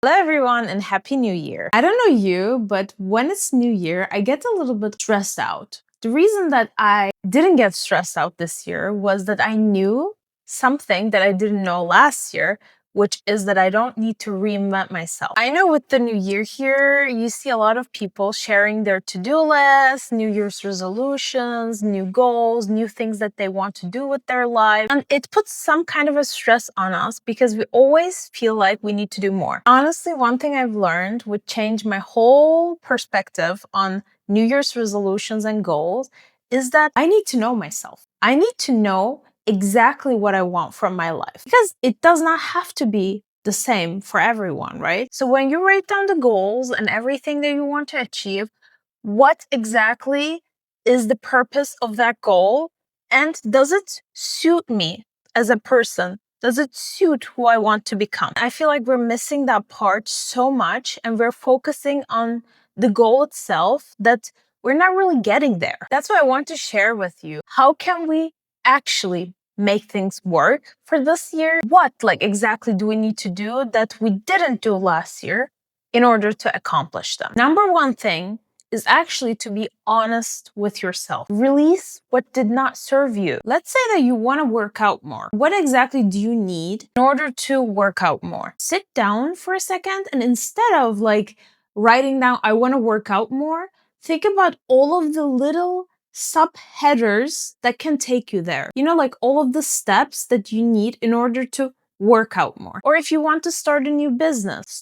Hello everyone and Happy New Year. I don't know you, but when it's New Year, I get a little bit stressed out. The reason that I didn't get stressed out this year was that I knew something that I didn't know last year, which is that I don't need to reinvent myself. I know with the new year here, you see a lot of people sharing their to-do lists, New Year's resolutions, new goals, new things that they want to do with their life. And it puts some kind of a stress on us because we always feel like we need to do more. Honestly, one thing I've learned would change my whole perspective on New Year's resolutions and goals is that I need to know myself. I need to know exactly what I want from my life because it does not have to be the same for everyone, right? So when you write down the goals and everything that you want to achieve, what exactly is the purpose of that goal? And does it suit me as a person? Does it suit who I want to become? I feel like we're missing that part so much and we're focusing on the goal itself that we're not really getting there. That's why I want to share with you. How can we actually make things work for this year? What exactly do we need to do that we didn't do last year in order to accomplish them? Number one thing is actually to be honest with yourself. Release what did not serve you. Let's say that you want to work out more. What exactly do you need in order to work out more? Sit down for a second and instead of writing down, I want to work out more, think about all of the little subheaders that can take you there. All of the steps that you need in order to work out more. Or if you want to start a new business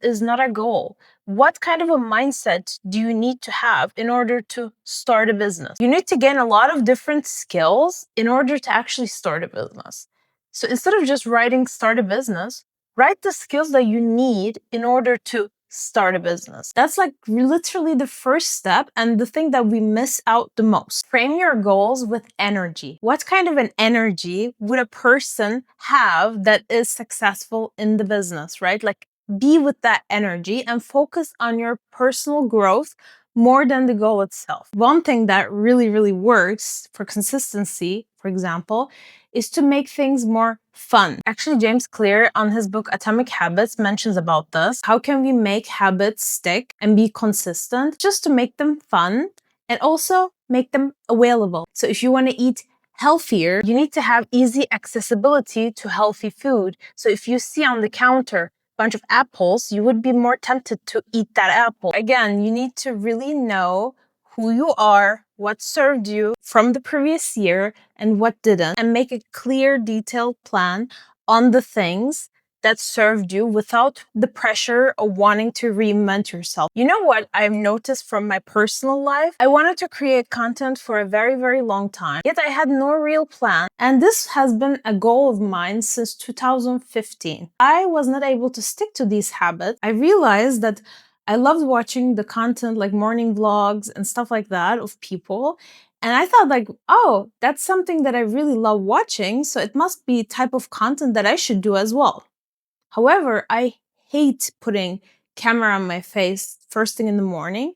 is not a goal. What kind of a mindset do you need to have in order to start a business? You need to gain a lot of different skills in order to actually start a business. So instead of just writing start a business, write the skills that you need in order to start a business. That's literally the first step and the thing that we miss out the most. Frame your goals with energy. What kind of an energy would a person have that is successful in the business, right? Be with that energy and focus on your personal growth more than the goal itself. One thing that really, really works for consistency, for example, is to make things more fun. Actually, James Clear on his book Atomic Habits mentions about this. How can we make habits stick and be consistent? Just to make them fun and also make them available. So if you want to eat healthier, you need to have easy accessibility to healthy food. So if you see on the counter bunch of apples, you would be more tempted to eat that apple. Again, you need to really know who you are, what served you from the previous year and what didn't, and make a clear, detailed plan on the things that served you without the pressure of wanting to reinvent yourself. You know what I've noticed from my personal life? I wanted to create content for a very, very long time, yet I had no real plan. And this has been a goal of mine since 2015. I was not able to stick to these habits. I realized that I loved watching the content like morning vlogs and stuff like that of people. And I thought oh, that's something that I really love watching, so it must be type of content that I should do as well. However, I hate putting camera on my face first thing in the morning.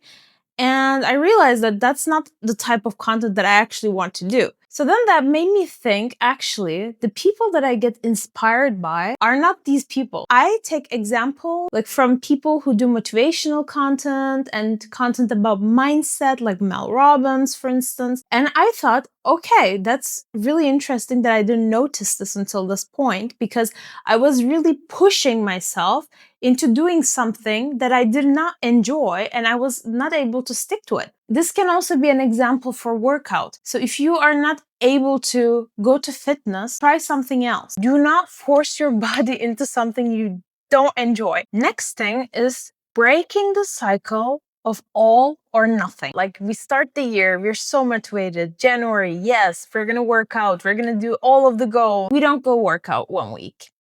And I realized that that's not the type of content that I actually want to do. So then that made me think, actually, the people that I get inspired by are not these people. I take example from people who do motivational content and content about mindset, like Mel Robbins, for instance. And I thought, okay, that's really interesting that I didn't notice this until this point, because I was really pushing myself into doing something that I did not enjoy and I was not able to stick to it. This can also be an example for workout. So if you are not able to go to fitness, try something else. Do not force your body into something you don't enjoy. Next thing is breaking the cycle of all or nothing. We start the year, we're so motivated. January, yes, we're gonna work out, we're gonna do all of the goals. We don't go work out 1 week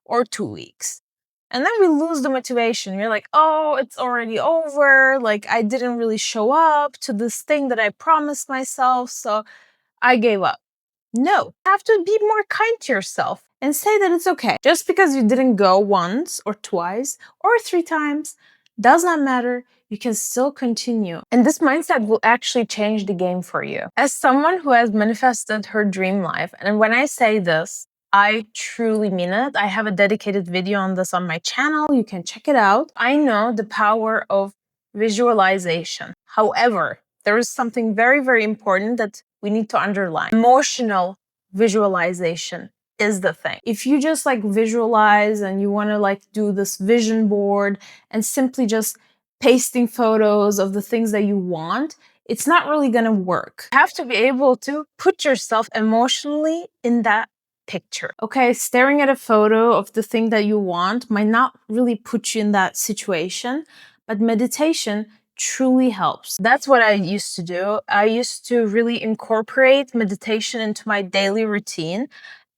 or 2 weeks. And then we lose the motivation. We're like, oh, it's already over. I didn't really show up to this thing that I promised myself, so I gave up. No, you have to be more kind to yourself and say that it's okay. Just because you didn't go once or twice or 3 times does not matter. You can still continue. And this mindset will actually change the game for you. As someone who has manifested her dream life, and when I say this, I truly mean it. I have a dedicated video on this on my channel. You can check it out. I know the power of visualization. However, there is something very, very important that we need to underline. Emotional visualization is the thing. If you just like visualize and you want to like do this vision board and simply just pasting photos of the things that you want, it's not really going to work. You have to be able to put yourself emotionally in that picture. Okay, staring at a photo of the thing that you want might not really put you in that situation, but meditation truly helps. That's what I used to do. I used to really incorporate meditation into my daily routine,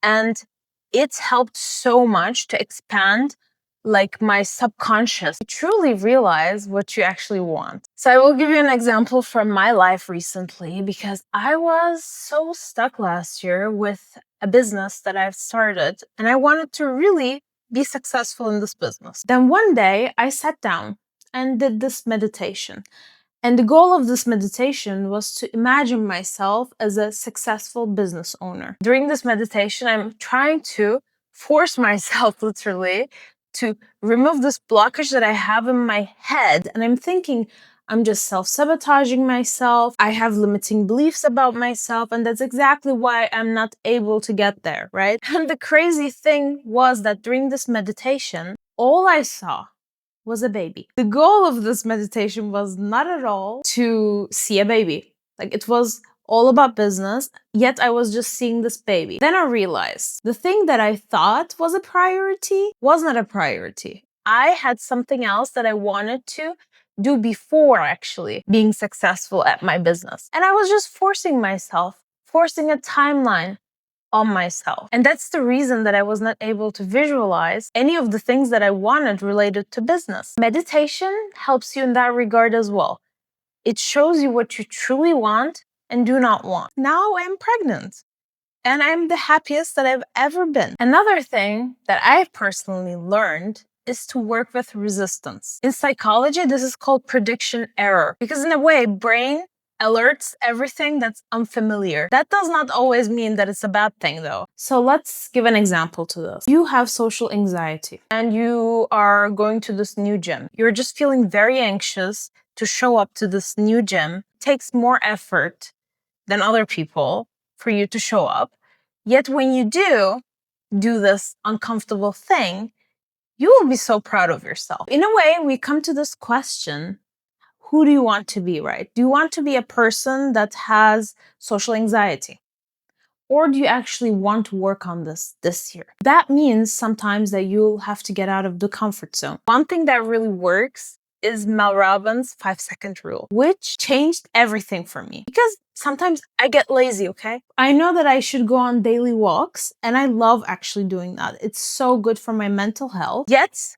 and it's helped so much to expand like my subconscious. You truly realize what you actually want. So I will give you an example from my life recently, because I was so stuck last year with a business that I've started, and I wanted to really be successful in this business. Then one day I sat down and did this meditation. And the goal of this meditation was to imagine myself as a successful business owner. During this meditation, I'm trying to force myself literally to remove this blockage that I have in my head. And I'm thinking, I'm just self-sabotaging myself. I have limiting beliefs about myself. And that's exactly why I'm not able to get there, right? And the crazy thing was that during this meditation, all I saw was a baby. The goal of this meditation was not at all to see a baby. Like, it was all about business, yet I was just seeing this baby. Then I realized the thing that I thought was a priority was not a priority. I had something else that I wanted to do before actually being successful at my business. And I was just forcing myself, forcing a timeline on myself. And that's the reason that I was not able to visualize any of the things that I wanted related to business. Meditation helps you in that regard as well. It shows you what you truly want and do not want. Now I'm pregnant, and I'm the happiest that I've ever been. Another thing that I've personally learned is to work with resistance. In psychology, this is called prediction error, because in a way, brain alerts everything that's unfamiliar. That does not always mean that it's a bad thing though. So let's give an example to this. You have social anxiety and you are going to this new gym. You're just feeling very anxious to show up to this new gym. It takes more effort than other people for you to show up. Yet when you do this uncomfortable thing, you will be so proud of yourself. In a way, we come to this question: who do you want to be, right? Do you want to be a person that has social anxiety? Or do you actually want to work on this year? That means sometimes that you'll have to get out of the comfort zone. One thing that really works is Mel Robbins' 5-second rule, which changed everything for me. Because sometimes I get lazy, okay? I know that I should go on daily walks, and I love actually doing that. It's so good for my mental health. Yet,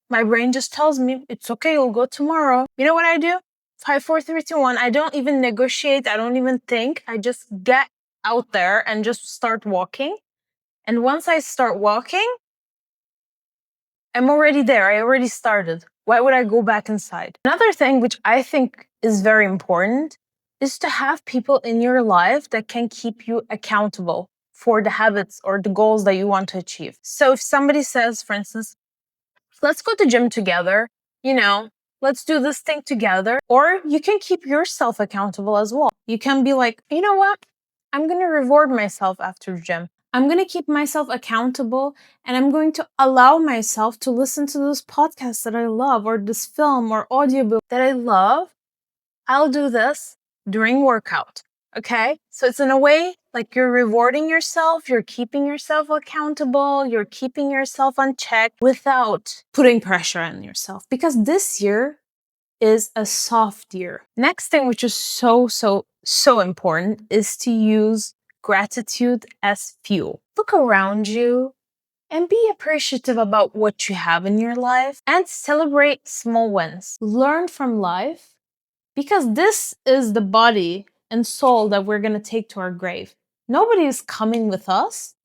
my brain just tells me, it's okay, you'll go tomorrow. You know what I do? 5, 4, 3, 2, 1. I don't even negotiate. I don't even think. I just get out there and just start walking. And once I start walking, I'm already there. I already started. Why would I go back inside? Another thing which I think is very important is to have people in your life that can keep you accountable for the habits or the goals that you want to achieve. So if somebody says, for instance, let's go to gym together, let's do this thing together. Or you can keep yourself accountable as well. You can be like, you know what? I'm going to reward myself after gym. I'm going to keep myself accountable, and I'm going to allow myself to listen to this podcast that I love, or this film or audiobook that I love. I'll do this during workout. Okay? So it's in a way like you're rewarding yourself, you're keeping yourself accountable, you're keeping yourself on check without putting pressure on yourself. Because this year is a soft year. Next thing, which is so important, is to use gratitude as fuel. Look around you and be appreciative about what you have in your life and celebrate small wins. Learn from life, because this is the body and soul that we're going to take to our grave. Nobody is coming with us.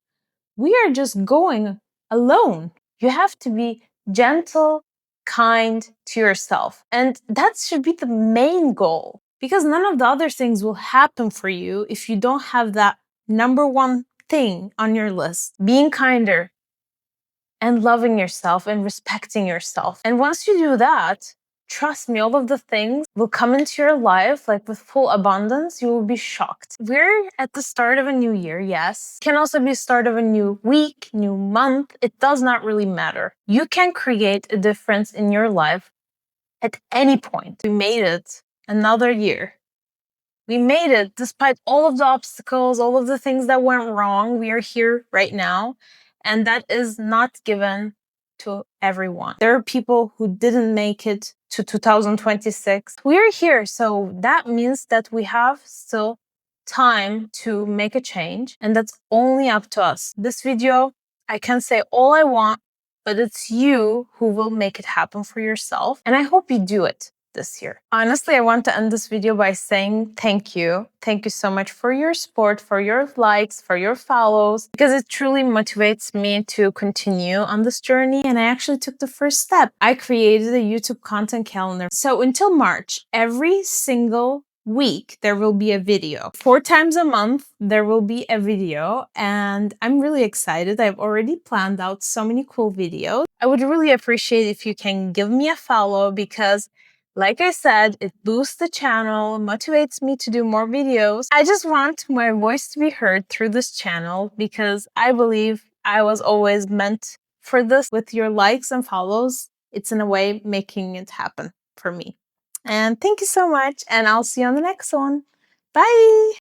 We are just going alone. You have to be gentle, kind to yourself. And that should be the main goal, because none of the other things will happen for you if you don't have that number one thing on your list, being kinder and loving yourself and respecting yourself. And once you do that, trust me, all of the things will come into your life like with full abundance. You will be shocked. We're at the start of a new year, yes. It can also be the start of a new week, new month. It does not really matter. You can create a difference in your life at any point. We made it another year. We made it despite all of the obstacles, all of the things that went wrong. We are here right now. And that is not given to everyone. There are people who didn't make it to 2026. We are here. So that means that we have still time to make a change. And that's only up to us. This video, I can say all I want, but it's you who will make it happen for yourself. And I hope you do it this year. Honestly, I want to end this video by saying thank you. Thank you so much for your support, for your likes, for your follows, because it truly motivates me to continue on this journey. And I actually took the first step. I created a YouTube content calendar. So until March, every single week, there will be a video. 4 times a month, there will be a video. And I'm really excited. I've already planned out so many cool videos. I would really appreciate if you can give me a follow because like I said, it boosts the channel, motivates me to do more videos. I just want my voice to be heard through this channel because I believe I was always meant for this. With your likes and follows, it's in a way making it happen for me. And thank you so much, and I'll see you on the next one. Bye!